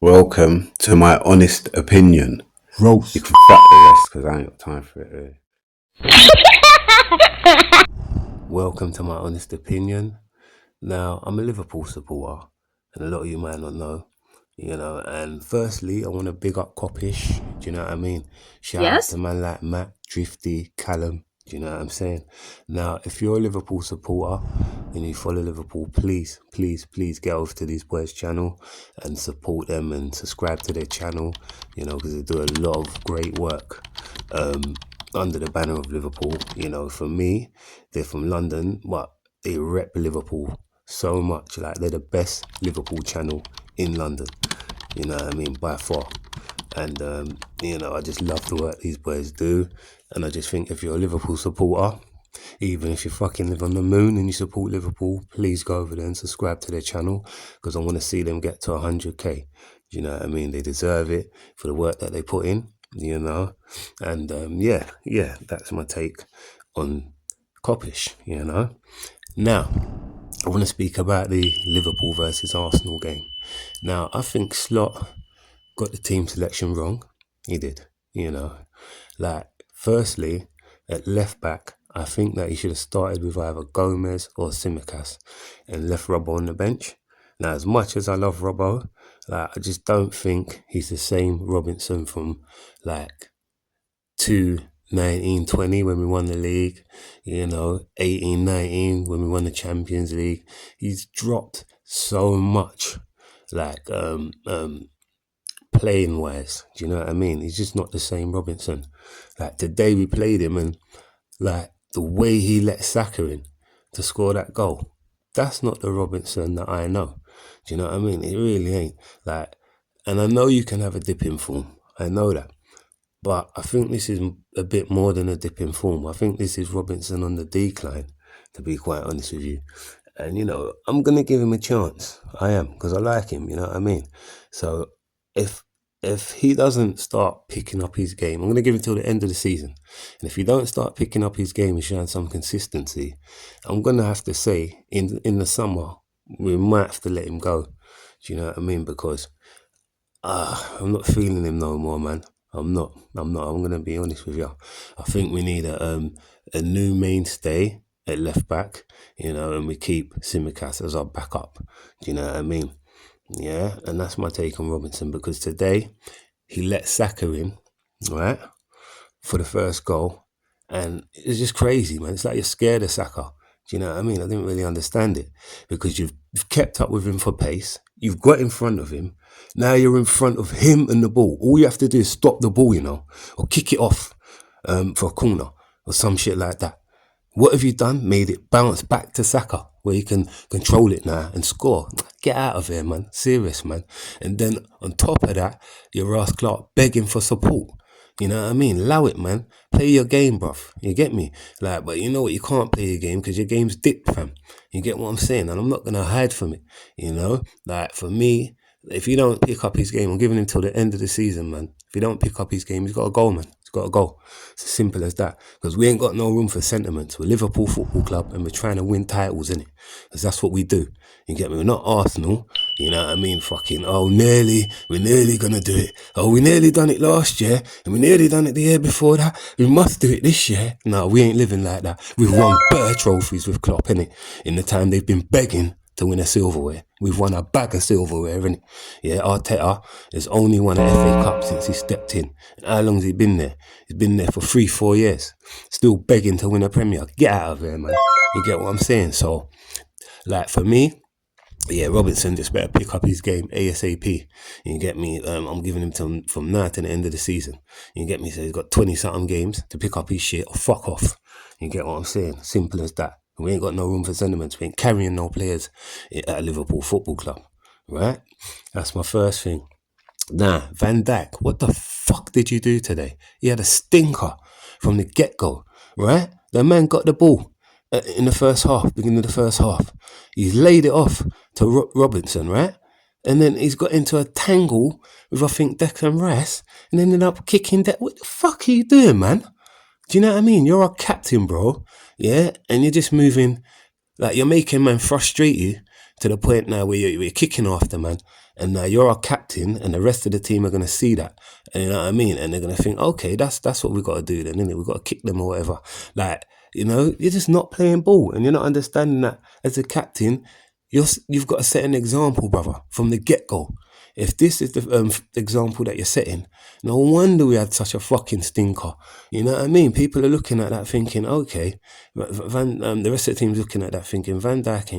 Welcome to my honest opinion. You Roast. can fuck the rest because I ain't got time for it. Really. Welcome to my honest opinion. Now, I'm a Liverpool supporter, and a lot of you might not know, And firstly, I want to big up Coppish. Do you know what I mean? Shout out to Yes? man like Matt, Drifty, Callum. Do you know what I'm saying? Now, if you're a Liverpool supporter and you follow Liverpool, please, please, please get over to these boys' channel and support them and subscribe to their channel, because they do a lot of great work under the banner of Liverpool. For me, they're from London, but they rep Liverpool so much. Like, they're the best Liverpool channel in London, you know what I mean, by far. And, I just love the work these boys do. And I just think if you're a Liverpool supporter, even if you fucking live on the moon and you support Liverpool, please go over there and subscribe to their channel because I want to see them get to 100k. Do you know what I mean? They deserve it for the work that they put in, And yeah, that's my take on Coppish, Now, I want to speak about the Liverpool versus Arsenal game. Now, I think Slot got the team selection wrong. He did, Like, firstly, at left back, I think that he should have started with either Gomez or Simicas and left Robbo on the bench. Now, as much as I love Robbo, I just don't think he's the same Robinson from like 2019-20 when we won the league, 18-19 when we won the Champions League. He's dropped so much, playing wise. Do you know what I mean? He's just not the same Robinson. Like, today we played him and the way he let Saka in to score that goal, that's not the Robinson that I know. Do you know what I mean? It really ain't. And I know you can have a dip in form. I know that. But I think this is a bit more than a dip in form. I think this is Robinson on the decline, to be quite honest with you. And, I'm going to give him a chance. I am, because I like him, you know what I mean? So if he doesn't start picking up his game, I'm going to give him till the end of the season. And if he don't start picking up his game and showing some consistency, I'm going to have to say in the summer, we might have to let him go. Do you know what I mean? Because I'm not feeling him no more, man. I'm not. I'm going to be honest with you. I think we need a new mainstay at left back, and we keep Simicas as our backup. Do you know what I mean? Yeah, and that's my take on Robinson, because today he let Saka in, right, for the first goal, and it's just crazy, man. It's like you're scared of Saka. Do you know what I mean? I didn't really understand it, because you've kept up with him for pace. You've got in front of him. Now you're in front of him and the ball. All you have to do is stop the ball, or kick it off for a corner or some shit like that. What have you done? Made it bounce back to Saka, where he can control it now and score. Get out of here, man. Serious, man. And then on top of that, you're Ross Clark begging for support. You know what I mean? Allow it, man. Play your game, bruv. You get me? But you know what? You can't play your game because your game's dipped, fam. You get what I'm saying? And I'm not going to hide from it, for me, if you don't pick up his game, I'm giving him till the end of the season, man. If he don't pick up his game, he's got a goal, man. He's got a goal. It's as simple as that. Because we ain't got no room for sentiments. We're Liverpool Football Club and we're trying to win titles, innit? Because that's what we do. You get me? We're not Arsenal. You know what I mean? Fucking, we're nearly gonna do it. Oh, we nearly done it last year, and we nearly done it the year before that. We must do it this year. No, we ain't living like that. We've won better trophies with Klopp, innit? In the time they've been begging to win a silverware. We've won a bag of silverware, innit? Yeah, Arteta has only won an FA Cup since he stepped in. And how long has he been there? He's been there for 3-4 years. Still begging to win a Premier. Get out of there, man. You get what I'm saying? So, for me, yeah, Robinson just better pick up his game ASAP. You get me? I'm giving him from now to the end of the season. You get me? So he's got 20-something games to pick up his shit or fuck off. You get what I'm saying? Simple as that. We ain't got no room for sentiments. We ain't carrying no players at a Liverpool Football Club, right? That's my first thing. Now, Van Dijk, what the fuck did you do today? He had a stinker from the get-go, right? The man got the ball in the first half, beginning of the first half. He's laid it off to Robinson, right? And then he's got into a tangle with, I think, Declan Rice, and ended up kicking that. What the fuck are you doing, man? Do you know what I mean? You're our captain, bro. Yeah? And you're just moving, you're making man frustrate you to the point now where you're kicking after man. And now you're our captain, and the rest of the team are going to see that. And you know what I mean? And they're going to think, okay, that's what we got to do then, innit? We've got to kick them or whatever. Like, you're just not playing ball, and you're not understanding that as a captain, you've got to set an example, brother, from the get-go. If this is the example that you're setting, no wonder we had such a fucking stinker. You know what I mean? People are looking at that thinking, okay, the rest of the team's looking at that thinking, Van Dijk,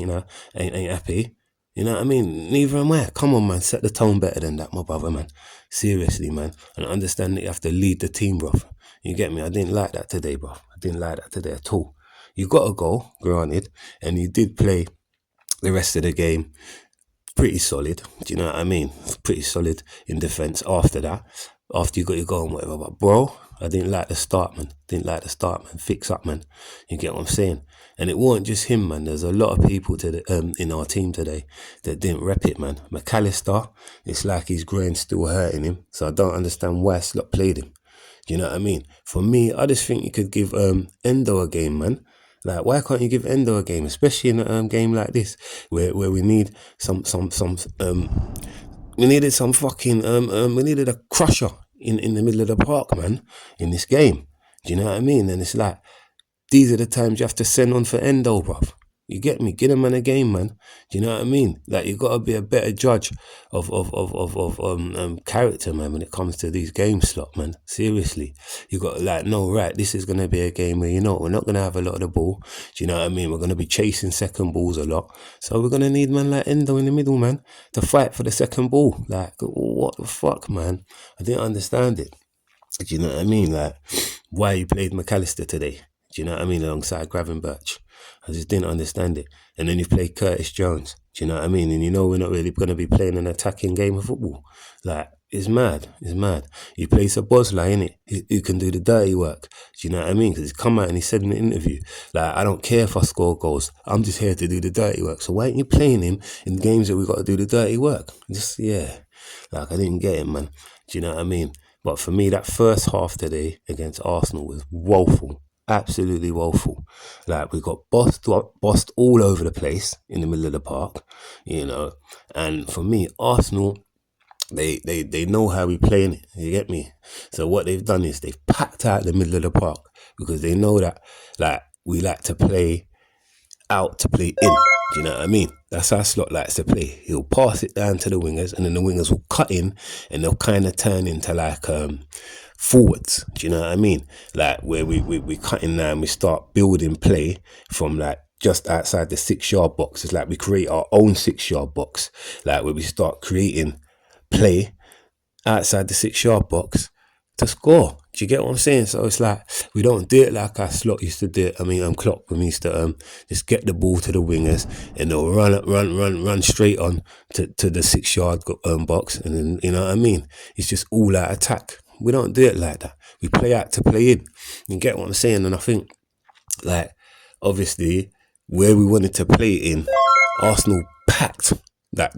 ain't happy. You know what I mean? Neither am I. Come on, man. Set the tone better than that, my brother, man. Seriously, man. And I understand that you have to lead the team, bro. You get me? I didn't like that today, bro. I didn't like that today at all. You got a goal, granted, and you did play the rest of the game pretty solid. Do you know what I mean? Pretty solid in defence after that. After you got your goal and whatever. But, bro, I didn't like the start, man. Fix up, man. You get what I'm saying? And it wasn't just him, man. There's a lot of people in our team today that didn't rep it, man. McAllister, it's like his groin's still hurting him. So I don't understand why Slot played him. Do you know what I mean? For me, I just think you could give Endo a game, man. Like, why can't you give Endo a game, especially in a game like this, where we need we needed some fucking we needed a crusher in the middle of the park, man, in this game. Do you know what I mean? And it's like, these are the times you have to send on for Endo, bruv. You get me? Get him in a game, man. Do you know what I mean? Like, you got to be a better judge of character, man, when it comes to these game slot, man. Seriously. You got to, like, no, right, this is going to be a game where, we're not going to have a lot of the ball. Do you know what I mean? We're going to be chasing second balls a lot. So we're going to need man like Endo in the middle, man, to fight for the second ball. Like, what the fuck, man? I didn't understand it. Do you know what I mean? Like, why you played McAllister today? Do you know what I mean? Alongside Gravenberch. I just didn't understand it. And then you play Curtis Jones. Do you know what I mean? And we're not really going to be playing an attacking game of football. Like, it's mad. It's mad. You play Sabozla, innit? Who can do the dirty work. Do you know what I mean? Because he's come out and he said in the interview, like, I don't care if I score goals. I'm just here to do the dirty work. So why aren't you playing him in games that we got to do the dirty work? Just, yeah. Like, I didn't get it, man. Do you know what I mean? But for me, that first half today against Arsenal was woeful. Absolutely woeful. Like, we got bossed all over the place in the middle of the park, and for me, Arsenal, they know how we play in it. You get me? So what they've done is they've packed out the middle of the park because they know that, like, we like to play out to play in. Do you know what I mean? That's how Slot likes to play. He'll pass it down to the wingers, and then the wingers will cut in, and they'll kind of turn into like forwards. Do you know what I mean? Like, where we cut in now and we start building play from like just outside the 6-yard box. It's like we create our own 6-yard box, like where we start creating play outside the 6-yard box to score. Do you get what I'm saying? So it's like, we don't do it like our Slot used to do it. I mean, Klopp used to just get the ball to the wingers and they'll run straight on to the 6-yard box, and then, you know what I mean? It's just all out attack. We don't do it like that. We play out to play in. You get what I'm saying? And I think, like, obviously, where we wanted to play in, Arsenal packed that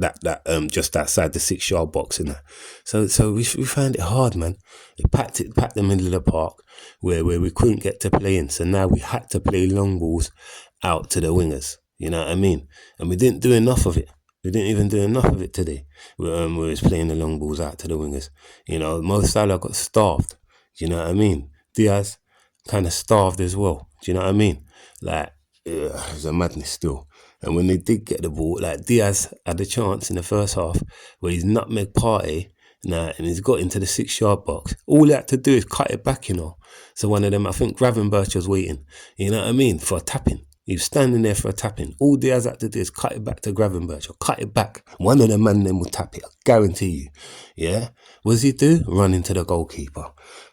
just outside the 6-yard box in that. So we found it hard, man. It packed the middle of the park where we couldn't get to play in. So now we had to play long balls out to the wingers. You know what I mean? And we didn't do enough of it. We didn't even do enough of it today. We was playing the long balls out to the wingers. Mo Salah got starved. Do you know what I mean? Diaz kind of starved as well. Do you know what I mean? Like, it was a madness still. And when they did get the ball, like, Diaz had a chance in the first half where he's nutmeg Partey and he's got into the 6-yard box. All he had to do is cut it back, So one of them, I think Gravenberch was waiting, you know what I mean, for a tapping. He was standing there for a tapping. All Diaz had to do is cut it back to Gravenberch or cut it back. One of the men then will tap it, I guarantee you. Yeah? What does he do? Run into the goalkeeper.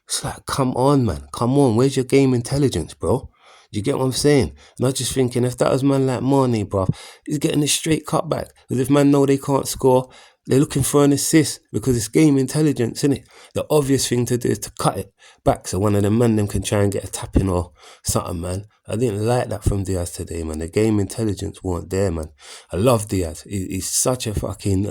It's like, come on, man. Come on. Where's your game intelligence, bro? Do you get what I'm saying? And I was just thinking, if that was man like Marnie, bruv, he's getting a straight cut back. Because if man know they can't score, they're looking for an assist because it's game intelligence, isn't it? The obvious thing to do is to cut it back so one of the men them can try and get a tap in or something, man. I didn't like that from Diaz today, man. The game intelligence weren't there, man. I love Diaz. He's such a fucking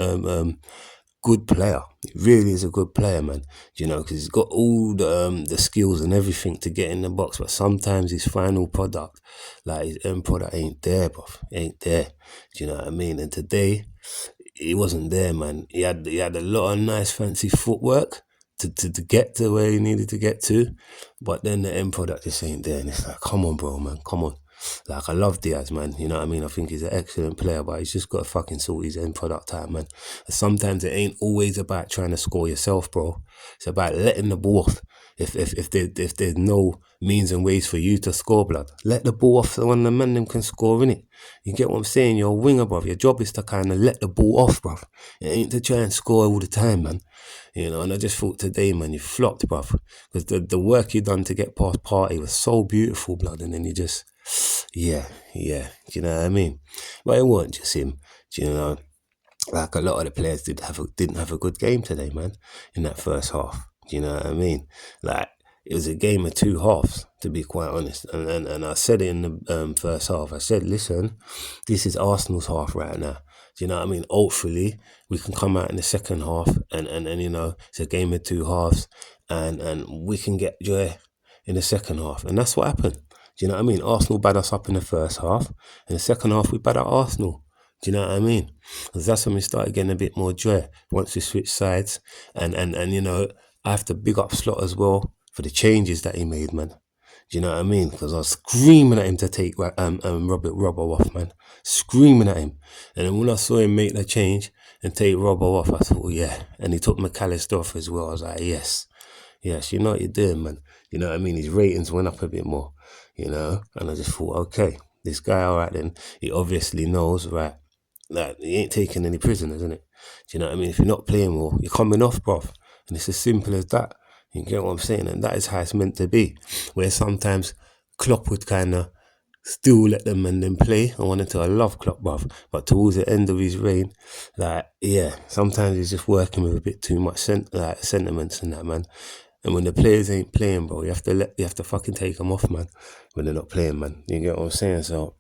good player. He really is a good player, man. Because he's got all the skills and everything to get in the box, but sometimes his final product, like his end product, ain't there, bruv. Ain't there. Do you know what I mean? And today, he wasn't there, man. He had a lot of nice fancy footwork to get to where he needed to get to, but then the end product just ain't there. And it's like, come on, bro, man, come on. Like, I love Diaz, man. You know what I mean? I think he's an excellent player, but he's just got to fucking sort his end product out, man. And sometimes it ain't always about trying to score yourself, bro. It's about letting the ball off. If there's no means and ways for you to score, blood, let the ball off so when the man them can score in it. You get what I'm saying? You're a winger, bruv. Your job is to kind of let the ball off, bruv. It ain't to try and score all the time, man. You know, and I just thought today, man, you flopped, bruv. Because the work you done to get past Party was so beautiful, blood. And then you just, yeah. Do you know what I mean? But it wasn't just him. Do you know? Like, a lot of the players didn't have a good game today, man, in that first half. Do you know what I mean? Like, it was a game of two halves, to be quite honest. And I said it in the first half. I said, listen, this is Arsenal's half right now. Do you know what I mean? Hopefully, we can come out in the second half and you know, it's a game of two halves and we can get joy in the second half. And that's what happened. Do you know what I mean? Arsenal bad us up in the first half. In the second half, we bad at Arsenal. Do you know what I mean? Because that's when we started getting a bit more joy once we switched sides. And you know, I have to big up Slot as well for the changes that he made, man. Do you know what I mean? Because I was screaming at him to take Robbo off, man. Screaming at him. And then when I saw him make the change and take Robbo off, I thought, yeah. And he took McAllister off as well. I was like, yes, you know what you're doing, man. You know what I mean? His ratings went up a bit more, you know? And I just thought, okay, this guy, all right then, he obviously knows, right, that he ain't taking any prisoners, isn't it? Do you know what I mean? If you're not playing well, you're coming off, bruv. And it's as simple as that. You get what I'm saying? And that is how it's meant to be. Where sometimes Klopp would kind of still let them and then play. I wanted to, I love Klopp, bruv. But towards the end of his reign, like, yeah, sometimes he's just working with a bit too much sentiments and that, man. And when the players ain't playing, bro, you have to fucking take them off, man. When they're not playing, man. You get what I'm saying? So,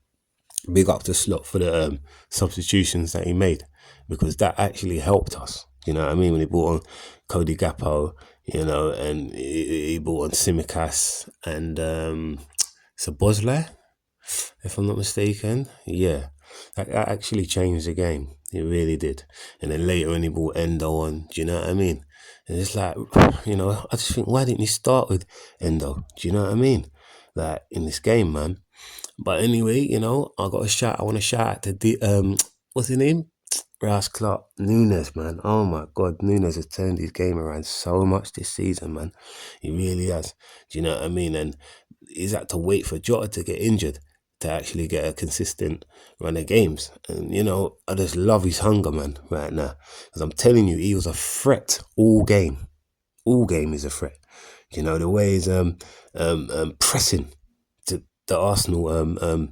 big up to Slot for the substitutions that he made, because that actually helped us. You know what I mean? When he brought on Cody Gakpo, you know, and he brought on Tsimikas and Szoboszlai, if I'm not mistaken. Yeah, that actually changed the game. It really did. And then later when he brought Endo on, do you know what I mean? And it's like, you know, I just think, why didn't you start with Endo? Do you know what I mean? Like, in this game, man. But anyway, you know, I want to shout out to what's his name? Ross Clark, Nunes, man. Oh my God, Nunes has turned his game around so much this season, man. He really has. Do you know what I mean? And he's had to wait for Jota to get injured to actually get a consistent run of games. And, you know, I just love his hunger, man, right now. Because I'm telling you, he was a threat all game. All game is a threat. You know, the way he's pressing to the Arsenal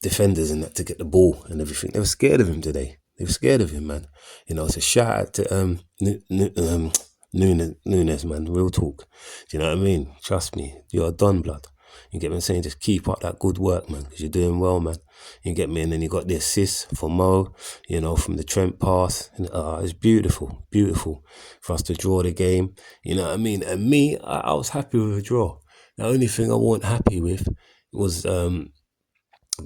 defenders and that to get the ball and everything. They were scared of him today. They were scared of him, man. You know, it's a shout out to Nunes, man. Real talk. Do you know what I mean? Trust me, you're done, blood. You get me saying? Just keep up that good work, man, because you're doing well, man. You get me? And then you got the assist for Mo, you know, from the Trent pass. And, it's beautiful for us to draw the game. You know what I mean? And me, I was happy with a draw. The only thing I wasn't happy with was the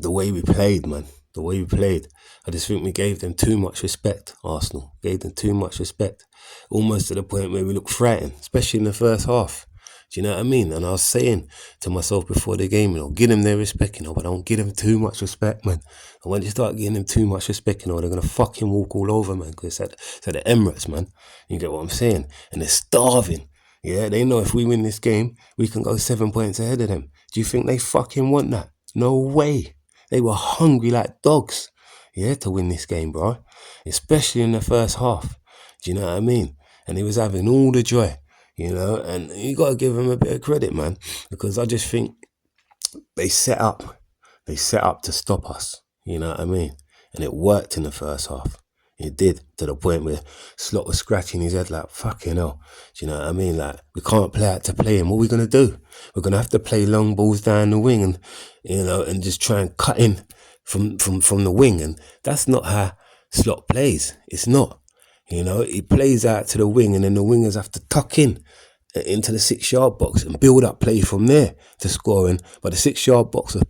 way we played, man. The way we played. I just think we gave them too much respect, Arsenal. Gave them too much respect. Almost to the point where we looked frightened, especially in the first half. Do you know what I mean? And I was saying to myself before the game, you know, give them their respect, you know, but don't give them too much respect, man. And when you start giving them too much respect, you know, they're going to fucking walk all over, man, because it's at the Emirates, man. You get what I'm saying? And they're starving. Yeah, they know if we win this game, we can go 7 points ahead of them. Do you think they fucking want that? No way. They were hungry like dogs, yeah, to win this game, bro. Especially in the first half. Do you know what I mean? And he was having all the joy, you know, and you got to give him a bit of credit, man, because I just think they set up to stop us, you know what I mean? And it worked in the first half. It did, to the point where Slot was scratching his head like, fucking hell. Do you know what I mean? Like, we can't play out to play him. What are we going to do? We're going to have to play long balls down the wing and, you know, and just try and cut in from the wing. And that's not how Slot plays. It's not. You know, he plays out to the wing and then the wingers have to tuck in into the 6-yard box and build up play from there to scoring. But the 6-yard box was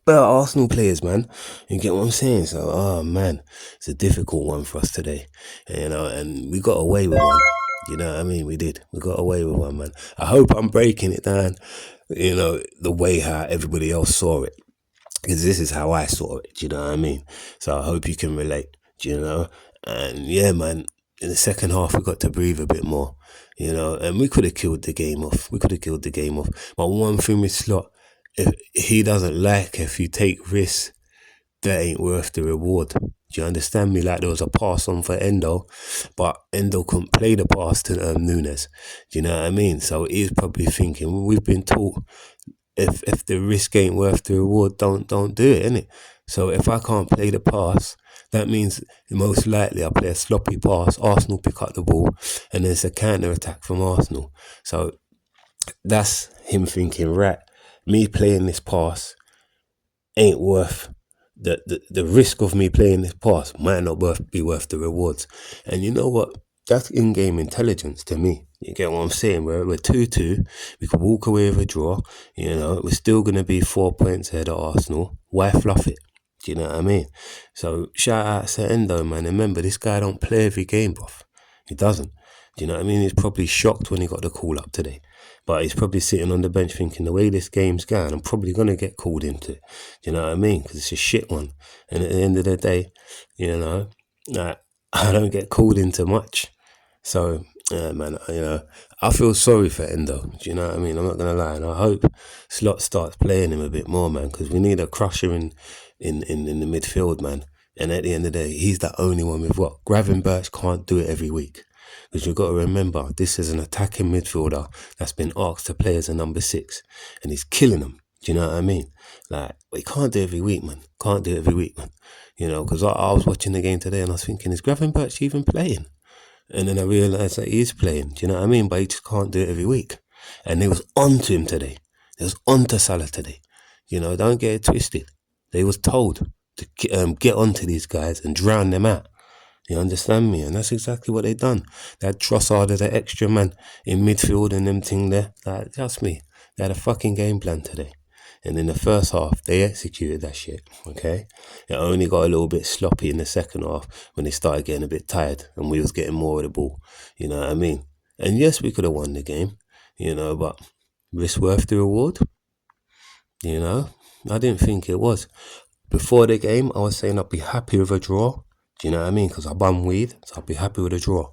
better Arsenal players, man. You get what I'm saying? So, oh man, it's a difficult one for us today, and we got away with one. You know what I mean? We did. We got away with one, man. I hope I'm breaking it down, the way how everybody else saw it, because this is how I saw it. Do you know what I mean? So I hope you can relate. Do you know? And yeah, man. In the second half, we got to breathe a bit more, and we could have killed the game off. We could have killed the game off. But one thing with Slot, if he doesn't like if you take risks that ain't worth the reward. Do you understand me? Like there was a pass on for Endo, but Endo couldn't play the pass to Nunes. Do you know what I mean? So he's probably thinking, we've been taught if the risk ain't worth the reward, don't do it, innit? So if I can't play the pass, that means most likely I'll play a sloppy pass, Arsenal pick up the ball, and there's a counter attack from Arsenal. So that's him thinking, right, me playing this pass ain't worth the risk of me playing this pass might not be worth the rewards. And you know what? That's in-game intelligence to me. You get what I'm saying? We're 2-2. We could walk away with a draw. We're still going to be 4 points ahead of Arsenal. Why fluff it? Do you know what I mean? So shout out to Endo, man. Remember, this guy don't play every game, bruv. He doesn't. Do you know what I mean? He's probably shocked when he got the call up today. But he's probably sitting on the bench thinking, the way this game's going, I'm probably going to get called into it. Do you know what I mean? Because it's a shit one. And at the end of the day, I don't get called into much. So, man, I feel sorry for Endo. Do you know what I mean? I'm not going to lie. And I hope Slot starts playing him a bit more, man, because we need a crusher in the midfield, man. And at the end of the day, he's the only one we've got. Gravenberch can't do it every week. Because you've got to remember, this is an attacking midfielder that's been asked to play as a number 6. And he's killing them. Do you know what I mean? Like, he can't do it every week, man. Can't do it every week, man. Because I was watching the game today and I was thinking, is Gravenberch even playing? And then I realised that he is playing. Do you know what I mean? But he just can't do it every week. And they was on to him today. They was on to Salah today. Don't get it twisted. They was told to get onto these guys and drown them out. You understand me? And that's exactly what they done. They had Trossard as an extra man in midfield and them thing there. Like, trust me, they had a fucking game plan today. And in the first half, they executed that shit, okay? It only got a little bit sloppy in the second half when they started getting a bit tired and we was getting more of the ball. You know what I mean? And yes, we could have won the game, but risk worth the reward? I didn't think it was. Before the game, I was saying I'd be happy with a draw. Do you know what I mean? Because I bum weed, so I'll be happy with a draw.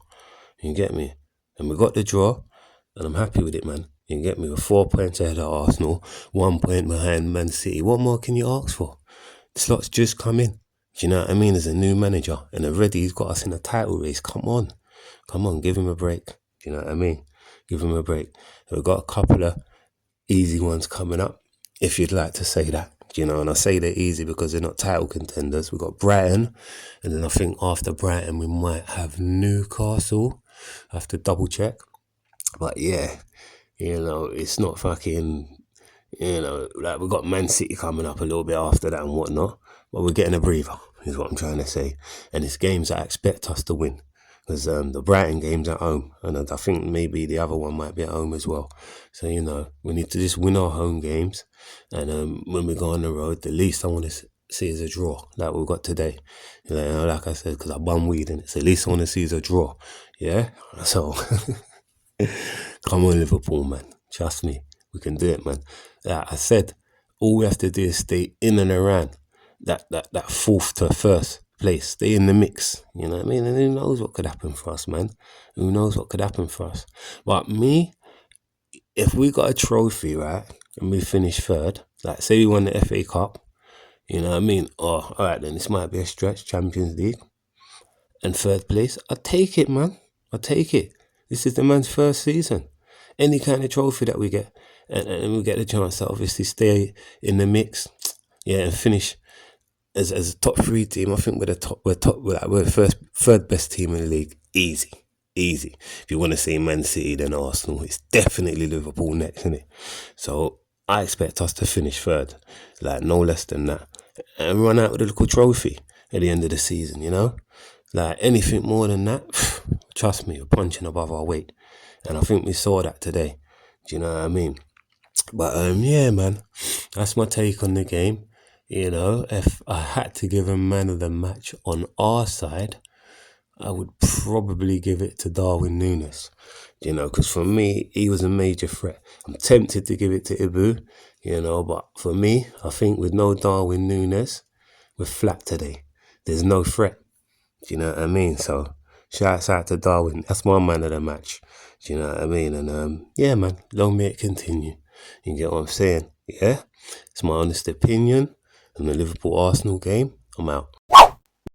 You get me? And we got the draw, and I'm happy with it, man. You get me? We're 4 points ahead of Arsenal, 1 point behind Man City. What more can you ask for? The Slot's just come in. Do you know what I mean? As a new manager, and already he's got us in a title race. Come on, give him a break. Do you know what I mean? Give him a break. We've got a couple of easy ones coming up, if you'd like to say that. And I say they're easy because they're not title contenders. We've got Brighton, and then I think after Brighton we might have Newcastle. I have to double check. But yeah, it's not fucking, like we've got Man City coming up a little bit after that and whatnot. But we're getting a breather, is what I'm trying to say. And it's games that I expect us to win. Because the Brighton game's at home, and I think maybe the other one might be at home as well. So, we need to just win our home games. And when we go on the road, the least I want to see is a draw, like we've got today. Like I said, because I bum weed in it. So the least I want to see is a draw. Yeah? So, come on, Liverpool, man. Trust me. We can do it, man. Like I said, all we have to do is stay in and around that fourth to first place, stay in the mix, you know what I mean? And who knows what could happen for us, man? Who knows what could happen for us? But me, if we got a trophy, right, and we finish third, like say we won the FA Cup, you know what I mean? Oh, all right, then this might be a stretch, Champions League, and third place. I'll take it, man. I'll take it. This is the man's first season. Any kind of trophy that we get, and we get the chance to obviously stay in the mix, yeah, and finish as a top 3 team. I think we're the third best team in the league. Easy. If you want to say Man City, then Arsenal. It's definitely Liverpool next, isn't it? So I expect us to finish third, like no less than that, and run out with a little trophy at the end of the season. Like anything more than that, trust me, we're punching above our weight, and I think we saw that today. Do you know what I mean? But yeah, man, that's my take on the game. You know, if I had to give a man of the match on our side, I would probably give it to Darwin Núñez. You know, because for me, he was a major threat. I'm tempted to give it to Ibu, you know, but for me, I think with no Darwin Núñez, we're flat today. There's no threat. Do you know what I mean? So, shouts out to Darwin. That's my man of the match. Do you know what I mean? And yeah, man, long may it continue. You get what I'm saying? Yeah? It's my honest opinion on the Liverpool Arsenal game. I'm out.